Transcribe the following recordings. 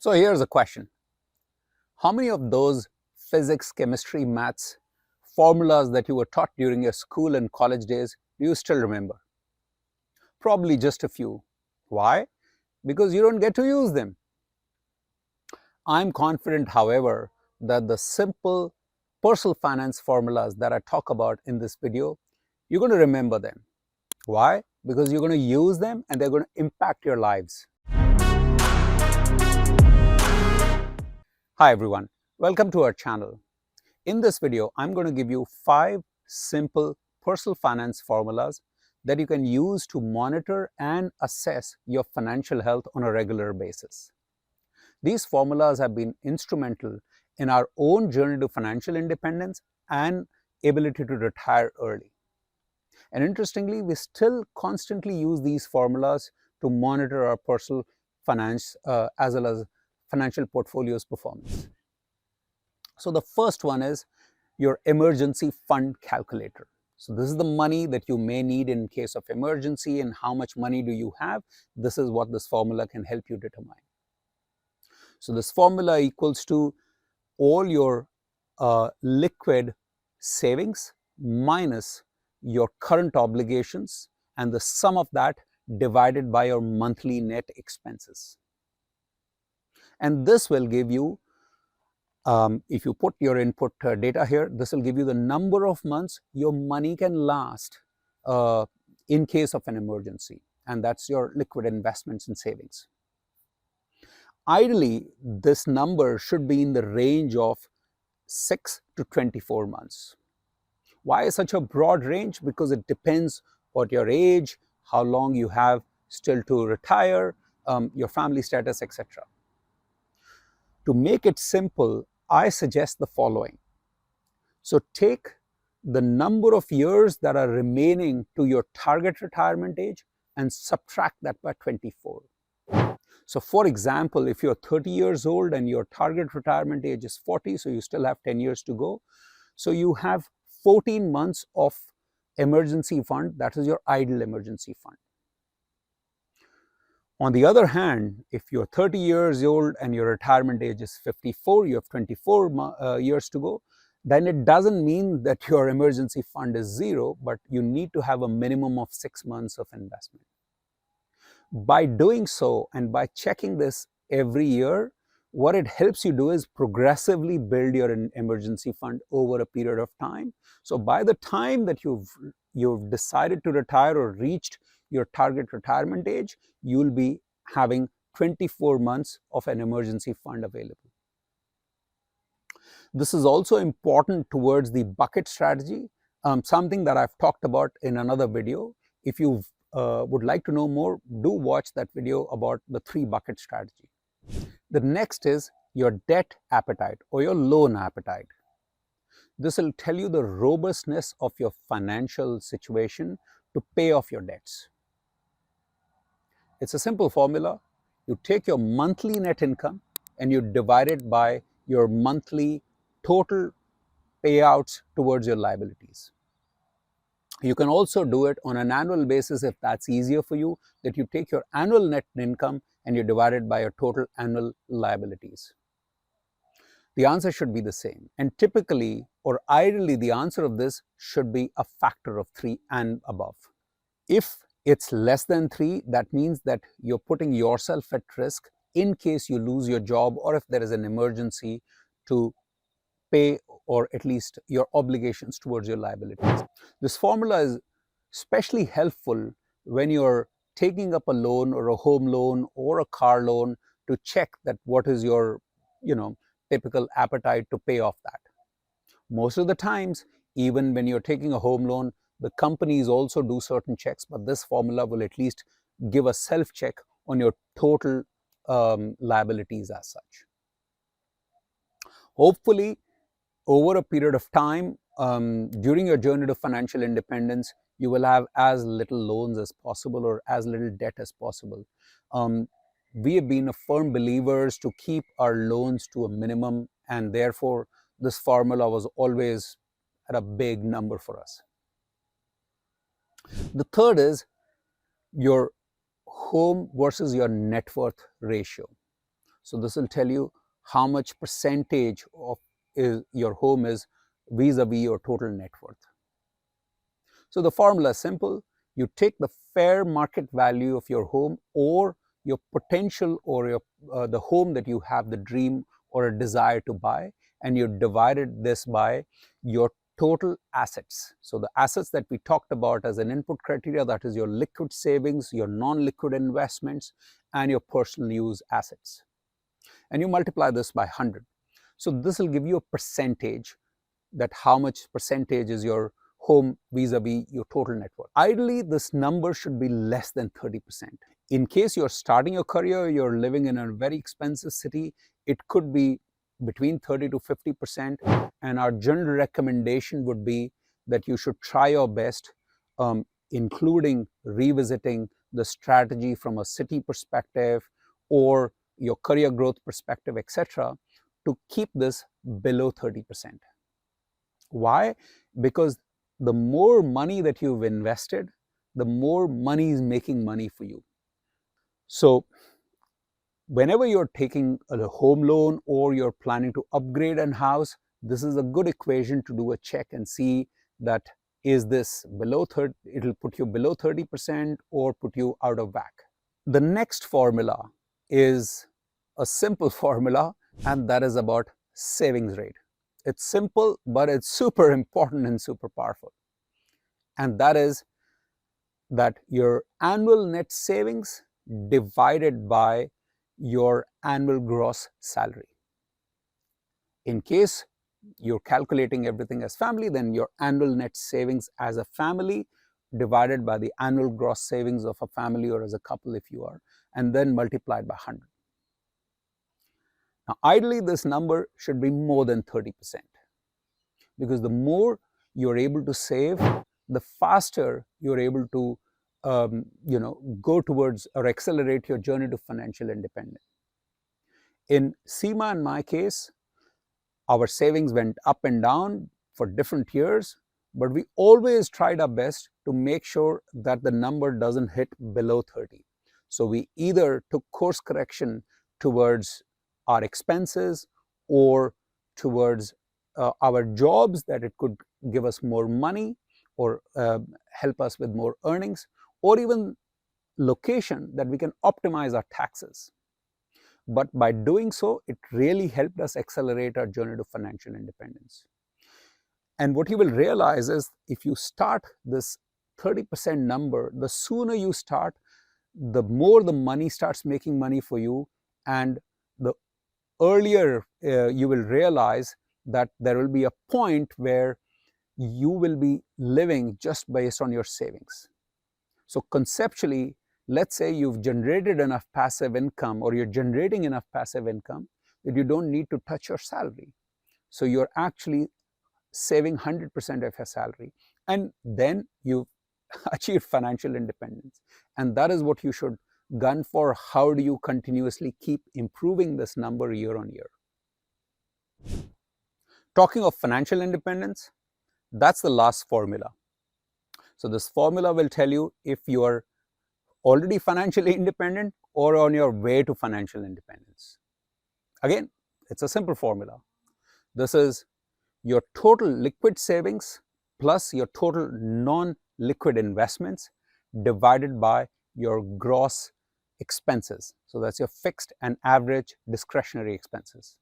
So here's a question. How many of those physics, chemistry, maths formulas that you were taught during your school and college days do you still remember? Probably just a few. Why? Because you don't get to use them. I'm confident, however, that the simple personal finance formulas that I talk about in this video, you're going to remember them. Why? Because you're going to use them and they're going to impact your lives. Hi everyone, welcome to our channel. In this video, I'm going to give you 5 simple personal finance formulas that you can use to monitor and assess your financial health on a regular basis. These formulas have been instrumental in our own journey to financial independence and ability to retire early. And interestingly, we still constantly use these formulas to monitor our personal finance as well as financial portfolio's performance. So the first one is your emergency fund calculator. So this is the money that you may need in case of emergency and how much money do you have. This is what this formula can help you determine. So this formula equals to all your liquid savings minus your current obligations and the sum of that divided by your monthly net expenses. And this will give you, if you put your input data here, this will give you the number of months your money can last in case of an emergency. And that's your liquid investments and savings. Ideally, this number should be in the range of 6 to 24 months. Why such a broad range? Because it depends on your age, how long you have still to retire, your family status, etc. To make it simple, I suggest the following. So take the number of years that are remaining to your target retirement age and subtract that by 24. So for example, if you're 30 years old and your target retirement age is 40, so you still have 10 years to go. So you have 14 months of emergency fund, that is your idle emergency fund. On the other hand, if you're 30 years old and your retirement age is 54, you have 24 years to go, then it doesn't mean that your emergency fund is zero, but you need to have a minimum of 6 months of investment. By doing so and by checking this every year, what it helps you do is progressively build your emergency fund over a period of time. So by the time that you've decided to retire or reached your target retirement age, you'll be having 24 months of an emergency fund available. This is also important towards the bucket strategy, something that I've talked about in another video. If you would like to know more, do watch that video about the 3 bucket strategy. The next is your debt appetite or your loan appetite. This will tell you the robustness of your financial situation to pay off your debts. It's a simple formula. You take your monthly net income and you divide it by your monthly total payouts towards your liabilities. You can also do it on an annual basis if that's easier for you, that you take your annual net income and you divide it by your total annual liabilities. The answer should be the same. And typically, or ideally, the answer of this should be a factor of 3 and above. If it's less than 3, that means that you're putting yourself at risk in case you lose your job or if there is an emergency to pay or at least your obligations towards your liabilities. This formula is especially helpful when you're taking up a loan or a home loan or a car loan to check that what is your, typical appetite to pay off that. Most of the times, even when you're taking a home loan, the companies also do certain checks, but this formula will at least give a self-check on your total liabilities as such. Hopefully, over a period of time, during your journey to financial independence, you will have as little loans as possible or as little debt as possible. We have been firm believers to keep our loans to a minimum, and therefore this formula was always at a big number for us. The third is your home versus your net worth ratio. So this will tell you how much percentage of your home is vis-a-vis your total net worth. So the formula is simple. You take the fair market value of your home or your potential or your the home that you have the dream or a desire to buy, and you divided this by your total assets. So the assets that we talked about as an input criteria, that is your liquid savings, your non-liquid investments, and your personal use assets. And you multiply this by 100. So this will give you a percentage, that how much percentage is your home vis-a-vis your total net worth. Ideally, this number should be less than 30%. In case you're starting your career, you're living in a very expensive city, it could be between 30 to 50%. And our general recommendation would be that you should try your best, including revisiting the strategy from a city perspective or your career growth perspective, etc., to keep this below 30%. Why? Because the more money that you've invested, the more money is making money for you. So whenever you're taking a home loan or you're planning to upgrade a house, this is a good equation to do a check and see that is this below 30, it'll put you below 30% or put you out of whack. The next formula is a simple formula, and that is about savings rate. It's simple, but it's super important and super powerful. And that is that your annual net savings divided by your annual gross salary. In case you're calculating everything as family, then your annual net savings as a family divided by the annual gross savings of a family or as a couple if you are, and then multiplied by 100. Now, ideally, this number should be more than 30%, because the more you're able to save, the faster you're able to go towards or accelerate your journey to financial independence. In Seema and my case, our savings went up and down for different years, but we always tried our best to make sure that the number doesn't hit below 30. So we either took course correction towards our expenses or towards our jobs, that it could give us more money or help us with more earnings, or even location, that we can optimize our taxes. But by doing so, it really helped us accelerate our journey to financial independence. And what you will realize is, if you start this 30% number, the sooner you start, the more the money starts making money for you, and the earlier you will realize that there will be a point where you will be living just based on your savings. So conceptually, let's say you've generated enough passive income, or you're generating enough passive income that you don't need to touch your salary. So you're actually saving 100% of your salary, and then you've achieved financial independence. And that is what you should gun for. How do you continuously keep improving this number year on year? Talking of financial independence, that's the last formula. So this formula will tell you if you are already financially independent or on your way to financial independence. Again, it's a simple formula. This is your total liquid savings plus your total non-liquid investments divided by your gross expenses. So that's your fixed and average discretionary expenses.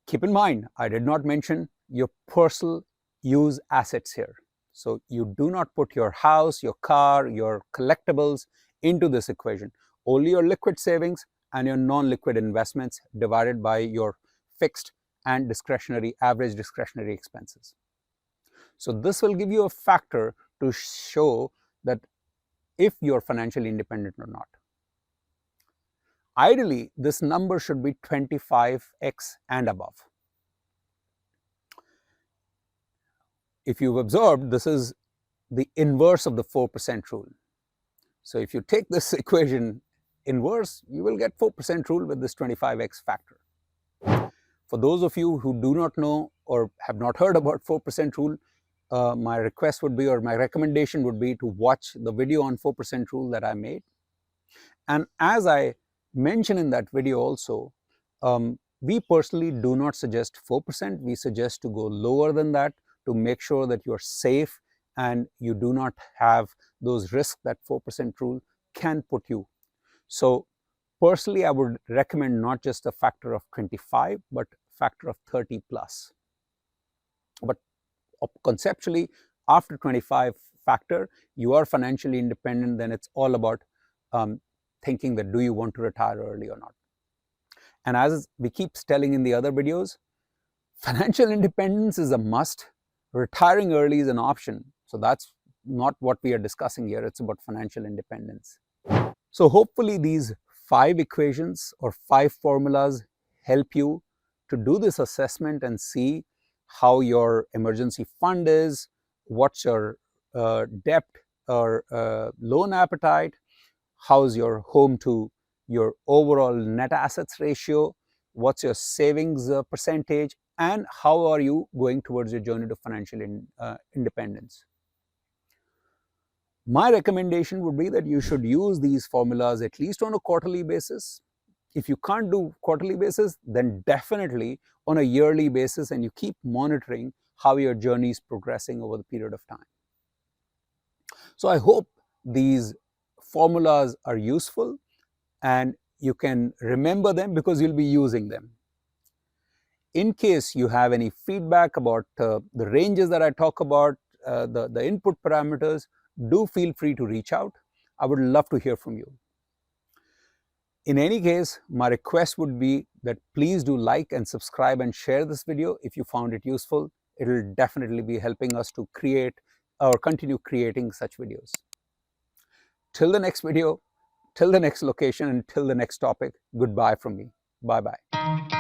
Keep in mind, I did not mention your personal use assets here. So you do not put your house, your car, your collectibles into this equation. Only your liquid savings and your non-liquid investments divided by your fixed and discretionary, average discretionary expenses. So this will give you a factor to show that if you're financially independent or not. Ideally, this number should be 25x and above. If you've observed, this is the inverse of the 4% rule. So if you take this equation inverse, you will get 4% rule with this 25x factor. For those of you who do not know or have not heard about 4% rule, my request would be, or my recommendation would be, to watch the video on 4% rule that I made. And as I mention in that video also, we personally do not suggest 4%. We suggest to go lower than that to make sure that you're safe and you do not have those risks that 4% rule can put you. So personally, I would recommend not just a factor of 25, but factor of 30 plus. But conceptually, after 25 factor, you are financially independent. Then it's all about thinking that do you want to retire early or not. And as we keep telling in the other videos, financial independence is a must. Retiring early is an option. So that's not what we are discussing here. It's about financial independence. So hopefully these 5 equations or 5 formulas help you to do this assessment and see how your emergency fund is, what's your debt or loan appetite, how's your home to your overall net assets ratio, what's your savings percentage, and how are you going towards your journey to financial independence. My recommendation would be that you should use these formulas at least on a quarterly basis. If you can't do quarterly basis, then definitely on a yearly basis, and you keep monitoring how your journey is progressing over the period of time. So I hope these formulas are useful and you can remember them because you'll be using them. In case you have any feedback about the ranges that I talk about, the input parameters, do feel free to reach out. I would love to hear from you. In any case, my request would be that please do like and subscribe and share this video if you found it useful. It will definitely be helping us to create or continue creating such videos. Till the next video, till the next location, and till the next topic, goodbye from me. Bye-bye.